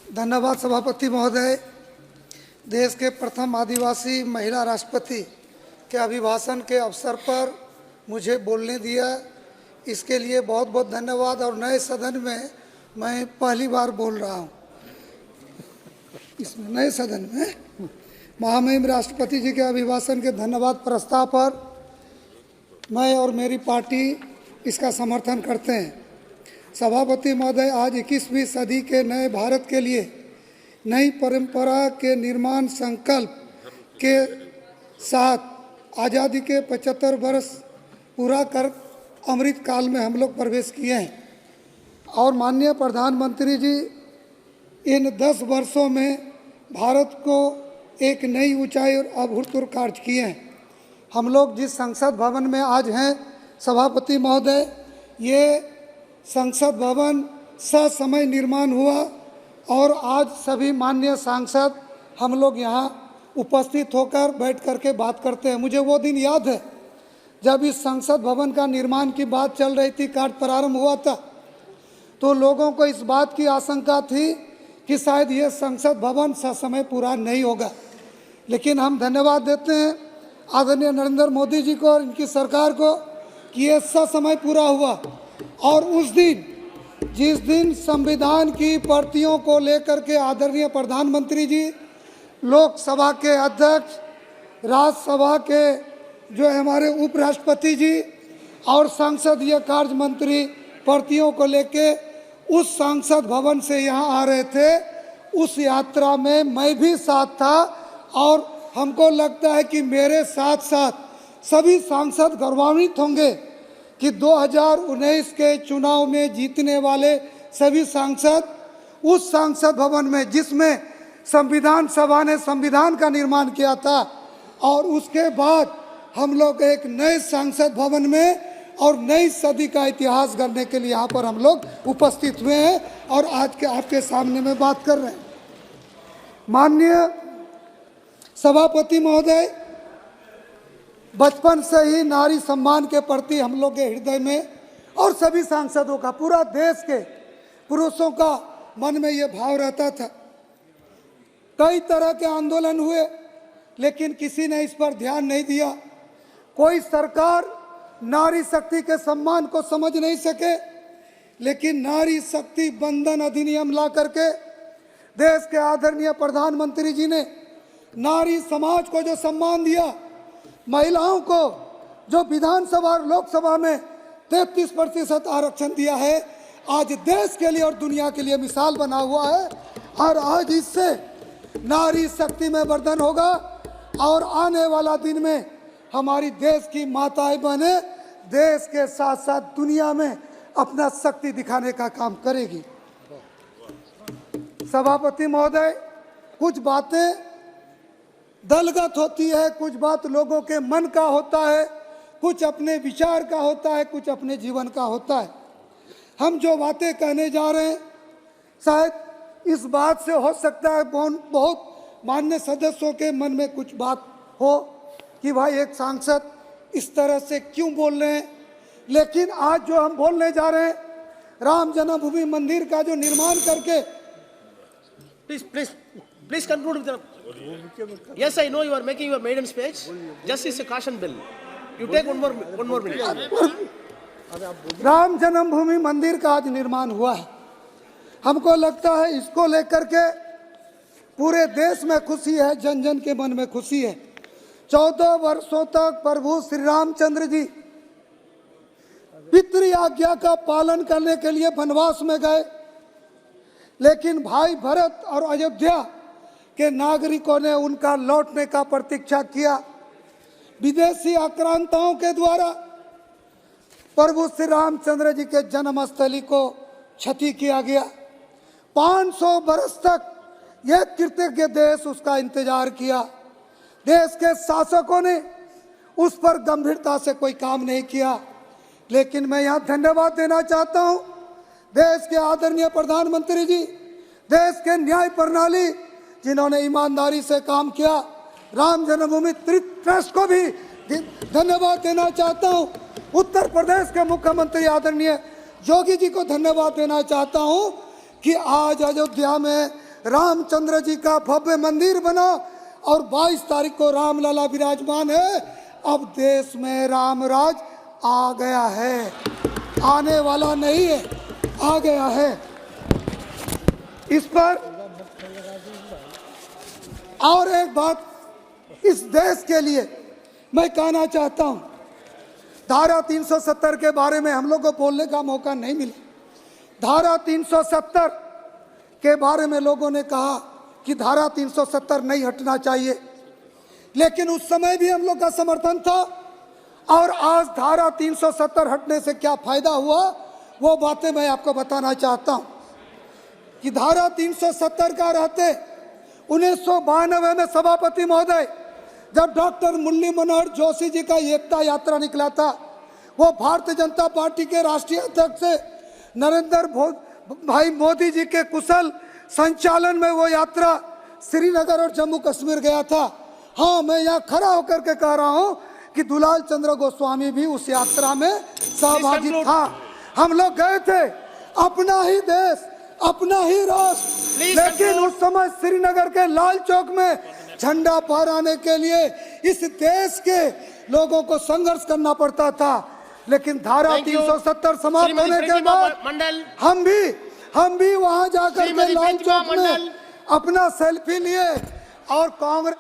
धन्यवाद सभापति महोदय। देश के प्रथम आदिवासी महिला राष्ट्रपति के अभिभाषण के अवसर पर मुझे बोलने दिया, इसके लिए बहुत बहुत धन्यवाद। और नए सदन में मैं पहली बार बोल रहा हूँ, इसमें नए सदन में महामहिम राष्ट्रपति जी के अभिभाषण के धन्यवाद प्रस्ताव पर मैं और मेरी पार्टी इसका समर्थन करते हैं। सभापति महोदय, आज 21वीं सदी के नए भारत के लिए नई परंपरा के निर्माण संकल्प के साथ आज़ादी के 75 वर्ष पूरा कर अमृत काल में हम लोग प्रवेश किए हैं। और माननीय प्रधानमंत्री जी, इन 10 वर्षों में भारत को एक नई ऊंचाई और अभूतपूर्व कार्य किए हैं। हम लोग जिस संसद भवन में आज हैं सभापति महोदय, ये संसद भवन ससमय निर्माण हुआ और आज सभी माननीय सांसद हम लोग यहाँ उपस्थित होकर बैठ करके बात करते हैं। मुझे वो दिन याद है जब इस संसद भवन का निर्माण की बात चल रही थी, कार्य प्रारंभ हुआ था, तो लोगों को इस बात की आशंका थी कि शायद ये संसद भवन ससमय पूरा नहीं होगा। लेकिन हम धन्यवाद देते हैं आदरणीय नरेंद्र मोदी जी को और इनकी सरकार को कि ये ससमय पूरा हुआ। और उस दिन, जिस दिन संविधान की प्रतियों को लेकर के आदरणीय प्रधानमंत्री जी, लोकसभा के अध्यक्ष, राज्यसभा के जो है हमारे उपराष्ट्रपति जी और संसदीय कार्य मंत्री प्रतियों को लेके उस संसद भवन से यहाँ आ रहे थे, उस यात्रा में मैं भी साथ था। और हमको लगता है कि मेरे साथ साथ सभी सांसद गौरवान्वित होंगे कि 2019 के चुनाव में जीतने वाले सभी सांसद उस संसद भवन में, जिसमें संविधान सभा ने संविधान का निर्माण किया था, और उसके बाद हम लोग एक नए संसद भवन में और नई सदी का इतिहास गढ़ने के लिए यहाँ पर हम लोग उपस्थित हुए हैं और आज के आपके सामने में बात कर रहे हैं। माननीय सभापति महोदय, बचपन से ही नारी सम्मान के प्रति हम लोग के हृदय में और सभी सांसदों का, पूरा देश के पुरुषों का मन में ये भाव रहता था। कई तरह के आंदोलन हुए लेकिन किसी ने इस पर ध्यान नहीं दिया। कोई सरकार नारी शक्ति के सम्मान को समझ नहीं सके, लेकिन नारी शक्ति बंधन अधिनियम ला करके देश के आदरणीय प्रधानमंत्री जी ने नारी समाज को जो सम्मान दिया, महिलाओं को जो विधानसभा और लोकसभा में 33% आरक्षण दिया है, आज देश के लिए और दुनिया के लिए मिसाल बना हुआ है। और आज इससे नारी शक्ति में वर्धन होगा और आने वाला दिन में हमारी देश की माताएं बहने देश के साथ साथ दुनिया में अपना शक्ति दिखाने का काम करेगी। सभापति महोदय, कुछ बातें दलगत होती है, कुछ बात लोगों के मन का होता है, कुछ अपने विचार का होता है, कुछ अपने जीवन का होता है। हम जो बातें कहने जा रहे हैं, शायद इस बात से हो सकता है बहुत माननीय सदस्यों के मन में कुछ बात हो कि भाई एक सांसद इस तरह से क्यों बोल रहे हैं। लेकिन आज जो हम बोलने जा रहे हैं, राम जन्मभूमि मंदिर का जो निर्माण करके, Please conclude with the... Yes, I know you are making your maiden speech. Just is a caution bill. You take one more minute. Ram जन्मभूमि मंदिर का आज निर्माण हुआ है। हमको लगता है इसको लेकर के पूरे देश में खुशी है, जन जन के मन में खुशी है। 14 वर्षों तक प्रभु श्री रामचंद्र जी पितृ आज्ञा का पालन करने के लिए वनवास में गए, लेकिन भाई भरत और अयोध्या के नागरिकों ने उनका लौटने का प्रतीक्षा किया। विदेशी आक्रांताओं के द्वारा प्रभु श्री रामचंद्र जी के जन्मस्थली को क्षति किया गया। 500 वर्ष तक यह कृतज्ञ देश उसका इंतजार किया। देश के शासकों ने उस पर गंभीरता से कोई काम नहीं किया। लेकिन मैं यहाँ धन्यवाद देना चाहता हूँ देश के आदरणीय प्रधानमंत्री जी, देश के न्याय प्रणाली जिन्होंने ईमानदारी से काम किया। राम जन्मभूमि ट्रस्ट को भी धन्यवाद देना चाहता हूँ। उत्तर प्रदेश के मुख्यमंत्री आदरणीय योगी जी को धन्यवाद देना चाहता हूँ कि आज अयोध्या में रामचंद्र जी का भव्य मंदिर बना और 22 तारीख को रामलला विराजमान है। अब देश में रामराज आ गया है, आने वाला नहीं है, आ गया है। इस पर और एक बात इस देश के लिए मैं कहना चाहता हूं। धारा 370 के बारे में हम लोग को बोलने का मौका नहीं मिला। धारा 370 के बारे में लोगों ने कहा कि धारा 370 नहीं हटना चाहिए, लेकिन उस समय भी हम लोग का समर्थन था। और आज धारा 370 हटने से क्या फायदा हुआ, वो बातें मैं आपको बताना चाहता हूं कि धारा 370 का रहते 1992 में सभापति महोदय, जब डॉक्टर मुरली मनोहर जोशी जी का एकता यात्रा निकला था, वो भारतीय जनता पार्टी के राष्ट्रीय अध्यक्ष नरेंद्र भाई मोदी जी के कुशल संचालन में वो यात्रा श्रीनगर और जम्मू कश्मीर गया था। हाँ, मैं यहाँ खड़ा होकर के कह रहा हूँ कि दुलाल चंद्र गोस्वामी भी उस यात्रा में सहभागी था। हम लोग गए थे, अपना ही देश, अपना ही राष्ट्र, लेकिन उस समय श्रीनगर के लाल चौक में झंडा फहराने के लिए इस देश के लोगों को संघर्ष करना पड़ता था। लेकिन धारा 370 समाप्त होने के बाद हम भी वहां जाकर के लाल चौक में अपना सेल्फी लिए और कांग्रेस